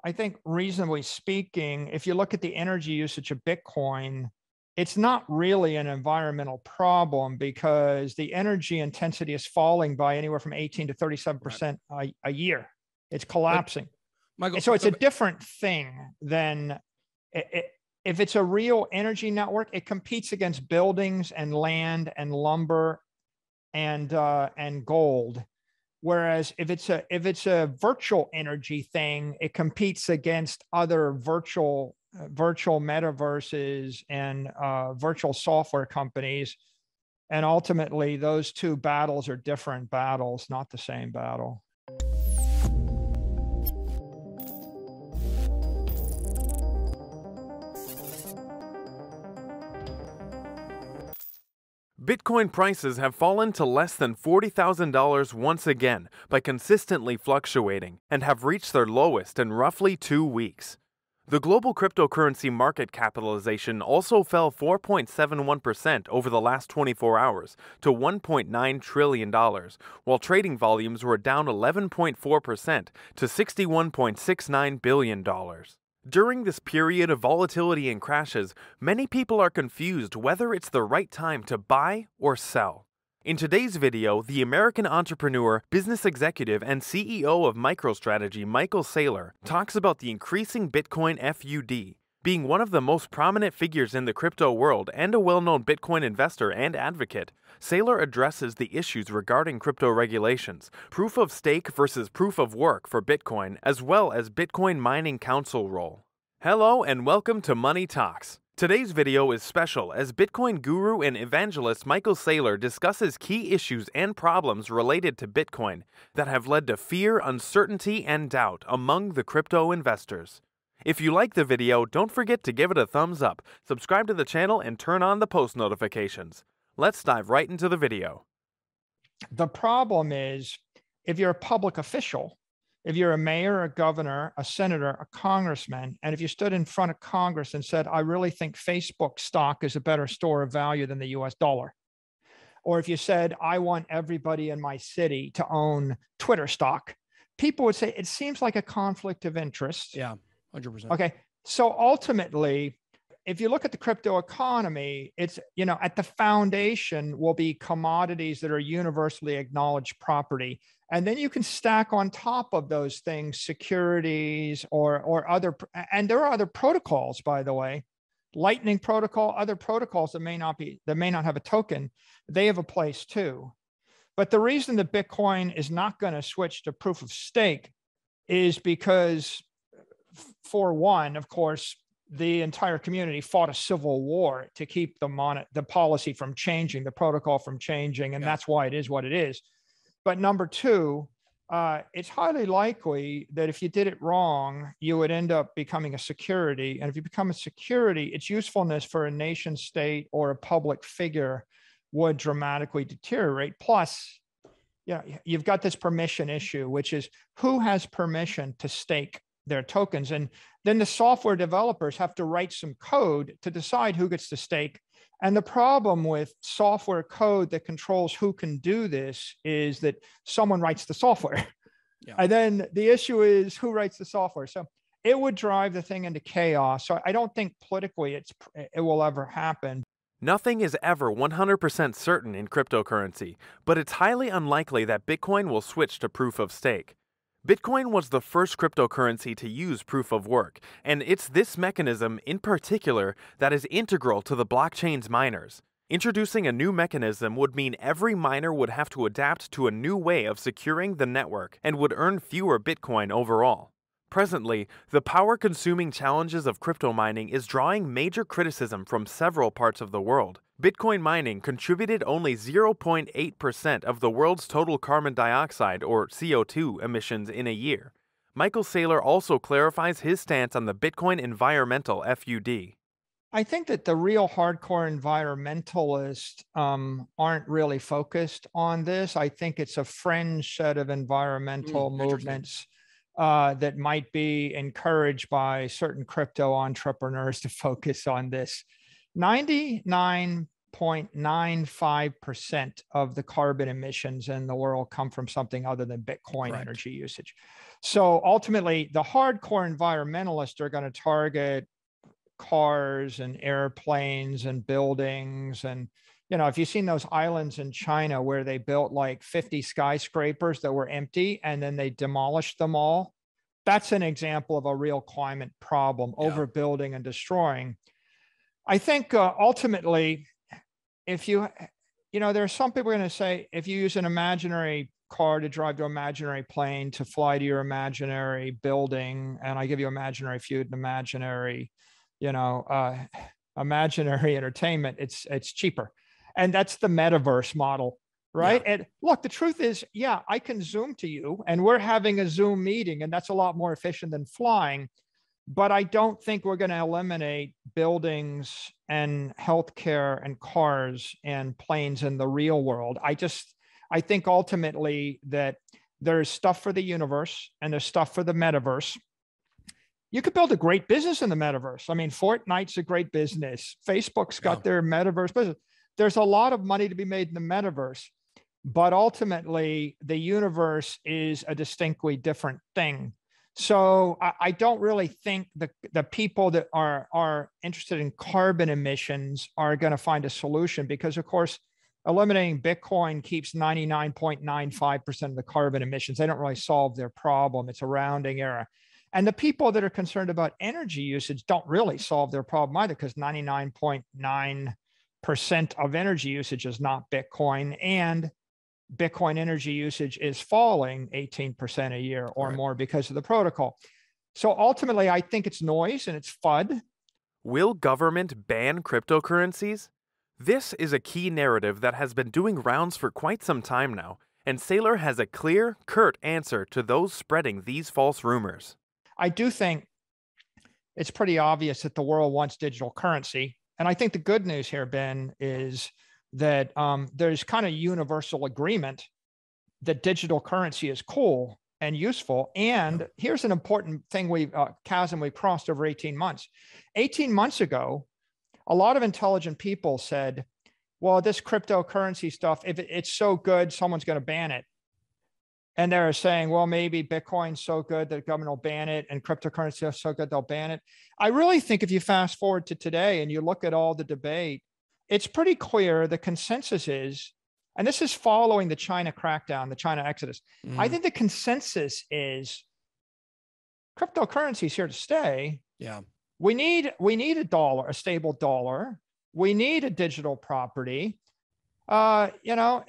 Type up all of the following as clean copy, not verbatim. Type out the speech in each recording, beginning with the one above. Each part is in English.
I think reasonably speaking, if you look at the energy usage of Bitcoin, it's not really an environmental problem because the energy intensity is falling by anywhere from 18 to Right. 37% a year. It's But collapsing. Michael, And so it's a different thing than if it's a real energy network, it competes against buildings and land and lumber and gold. Whereas if it's a virtual energy thing, it competes against other virtual metaverses and virtual software companies. And ultimately, those two battles are different battles, not the same battle. Bitcoin prices have fallen to less than $40,000 once again by consistently fluctuating and have reached their lowest in roughly 2 weeks. The global cryptocurrency market capitalization also fell 4.71% over the last 24 hours to $1.9 trillion, while trading volumes were down 11.4% to $61.69 billion. During this period of volatility and crashes, many people are confused whether it's the right time to buy or sell. In today's video, the American entrepreneur, business executive, and CEO of MicroStrategy, Michael Saylor, talks about the increasing Bitcoin FUD. Being one of the most prominent figures in the crypto world and a well-known Bitcoin investor and advocate, Saylor addresses the issues regarding crypto regulations, proof of stake versus proof of work for Bitcoin, as well as Bitcoin Mining Council role. Hello and welcome to Money Talks. Today's video is special as Bitcoin guru and evangelist Michael Saylor discusses key issues and problems related to Bitcoin that have led to fear, uncertainty, and doubt among the crypto investors. If you like the video, don't forget to give it a thumbs up, subscribe to the channel, and turn on the post notifications. Let's dive right into the video. The problem is if you're a public official, if you're a mayor, a governor, a senator, a congressman, and if you stood in front of Congress and said, I really think Facebook stock is a better store of value than the US dollar, or if you said, I want everybody in my city to own Twitter stock, people would say, it seems like a conflict of interest. yeah, 100%. Okay. So ultimately, if you look at the crypto economy, it's, at the foundation will be commodities that are universally acknowledged property. And then you can stack on top of those things securities or other, and there are other protocols, by the way, Lightning protocol, other protocols that may not have a token, they have a place too. But the reason that Bitcoin is not going to switch to proof of stake is because, for one, of course, the entire community fought a civil war to keep the policy from changing, the protocol from changing, and that's why it is what it is. But number two, it's highly likely that if you did it wrong, you would end up becoming a security. And if you become a security, its usefulness for a nation state or a public figure would dramatically deteriorate. Plus, you've got this permission issue, which is who has permission to stake their tokens. And then the software developers have to write some code to decide who gets to stake. And the problem with software code that controls who can do this is that someone writes the software. Yeah. And then the issue is who writes the software. So it would drive the thing into chaos. So I don't think politically it will ever happen. Nothing is ever 100% certain in cryptocurrency, but it's highly unlikely that Bitcoin will switch to proof of stake. Bitcoin was the first cryptocurrency to use proof of work, and it's this mechanism in particular that is integral to the blockchain's miners. Introducing a new mechanism would mean every miner would have to adapt to a new way of securing the network and would earn fewer Bitcoin overall. Presently, the power-consuming challenges of crypto mining is drawing major criticism from several parts of the world. Bitcoin mining contributed only 0.8% of the world's total carbon dioxide or CO2 emissions in a year. Michael Saylor also clarifies his stance on the Bitcoin environmental FUD. I think that the real hardcore environmentalists aren't really focused on this. I think it's a fringe set of environmental movements that might be encouraged by certain crypto entrepreneurs to focus on this. 99 0.95% of the carbon emissions in the world come from something other than Bitcoin Correct. energy usage. So ultimately, the hardcore environmentalists are going to target cars and airplanes and buildings. And, you know, if you've seen those islands in China where they built like 50 skyscrapers that were empty and then they demolished them all, that's an example of a real climate problem, overbuilding and destroying. I think ultimately, if you know, there are some people going to say, if you use an imaginary car to drive to an imaginary plane, to fly to your imaginary building, and I give you imaginary food and imaginary, you know, imaginary entertainment, it's cheaper. And that's the metaverse model, right? And look, the truth is, yeah, I can Zoom to you and we're having a Zoom meeting, and that's a lot more efficient than flying. But I don't think we're going to eliminate buildings and healthcare and cars and planes in the real world. I think ultimately that there's stuff for the universe and there's stuff for the metaverse. You could build a great business in the metaverse. I mean, Fortnite's a great business. Facebook's got their metaverse business. There's a lot of money to be made in the metaverse, but ultimately the universe is a distinctly different thing. So I don't really think the people that are interested in carbon emissions are going to find a solution, because of course, eliminating Bitcoin keeps 99.95% of the carbon emissions. They don't really solve their problem. It's a rounding error. And the people that are concerned about energy usage don't really solve their problem either, because 99.9% of energy usage is not Bitcoin. And Bitcoin energy usage is falling 18% a year or more because of the protocol. So ultimately, I think it's noise and it's FUD. Will government ban cryptocurrencies? This is a key narrative that has been doing rounds for quite some time now, and Saylor has a clear, curt answer to those spreading these false rumors. I do think it's pretty obvious that the world wants digital currency. And I think the good news here, Ben, is that there's kind of universal agreement that digital currency is cool and useful. And here's an important thing chasm we crossed over 18 months. 18 months ago, a lot of intelligent people said, well, this cryptocurrency stuff, if it's so good, someone's going to ban it. And they're saying, well, maybe Bitcoin's so good that the government will ban it, and cryptocurrency is so good they'll ban it. I really think if you fast forward to today and you look at all the debate, it's pretty clear the consensus is, and this is following the China crackdown, the China exodus. I think the consensus is cryptocurrency is here to stay. Yeah. We need a dollar, a stable dollar. We need a digital property, you know,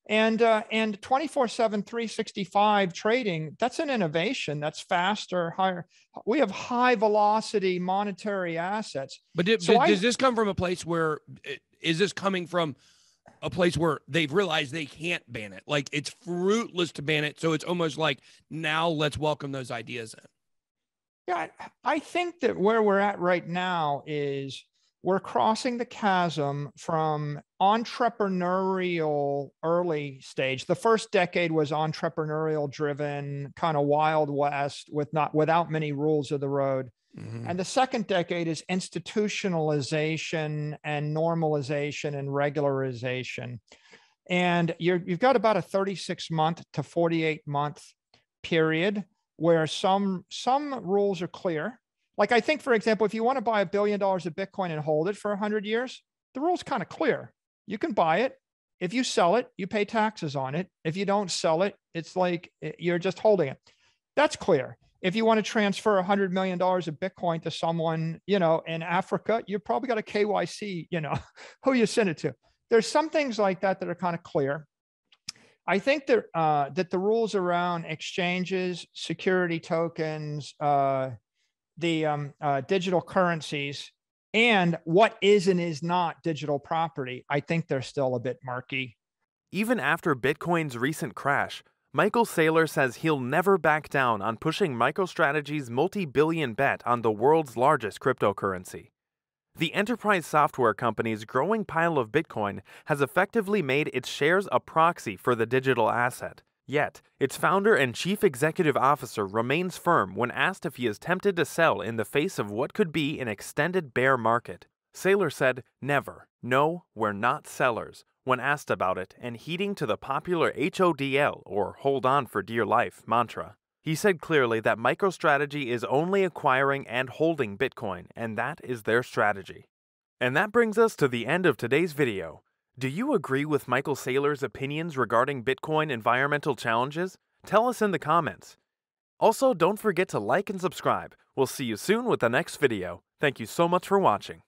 and 24/7, 365 trading. That's an innovation. That's faster, higher. We have high velocity monetary assets. But does this come from a place where, is this coming from a place where they've realized they can't ban it? Like, it's fruitless to ban it. So it's almost like, now let's welcome those ideas in. Yeah, I think that where we're at right now is we're crossing the chasm from entrepreneurial early stage. The first decade was entrepreneurial driven, kind of Wild West without many rules of the road. And the second decade is institutionalization and normalization and regularization. And you've got about a 36-month to 48-month period where some rules are clear. Like, I think, for example, if you want to buy $1 billion of Bitcoin and hold it for 100 years, the rule's kind of clear. You can buy it. If you sell it, you pay taxes on it. If you don't sell it, it's like you're just holding it. That's clear. If you want to transfer $100 million of Bitcoin to someone, you know, in Africa, you probably got a KYC, you know, who you send it to. There's some things like that that are kind of clear. I think that that the rules around exchanges, security tokens, the digital currencies, and what is and is not digital property, I think they're still a bit murky. Even after Bitcoin's recent crash, Michael Saylor says he'll never back down on pushing MicroStrategy's multi-billion bet on the world's largest cryptocurrency. The enterprise software company's growing pile of Bitcoin has effectively made its shares a proxy for the digital asset. Yet, its founder and chief executive officer remains firm when asked if he is tempted to sell in the face of what could be an extended bear market. Saylor said, "Never. No, we're not sellers," when asked about it, and heeding to the popular HODL, or hold on for dear life, mantra. He said clearly that MicroStrategy is only acquiring and holding Bitcoin, and that is their strategy. And that brings us to the end of today's video. Do you agree with Michael Saylor's opinions regarding Bitcoin environmental challenges? Tell us in the comments. Also, don't forget to like and subscribe. We'll see you soon with the next video. Thank you so much for watching.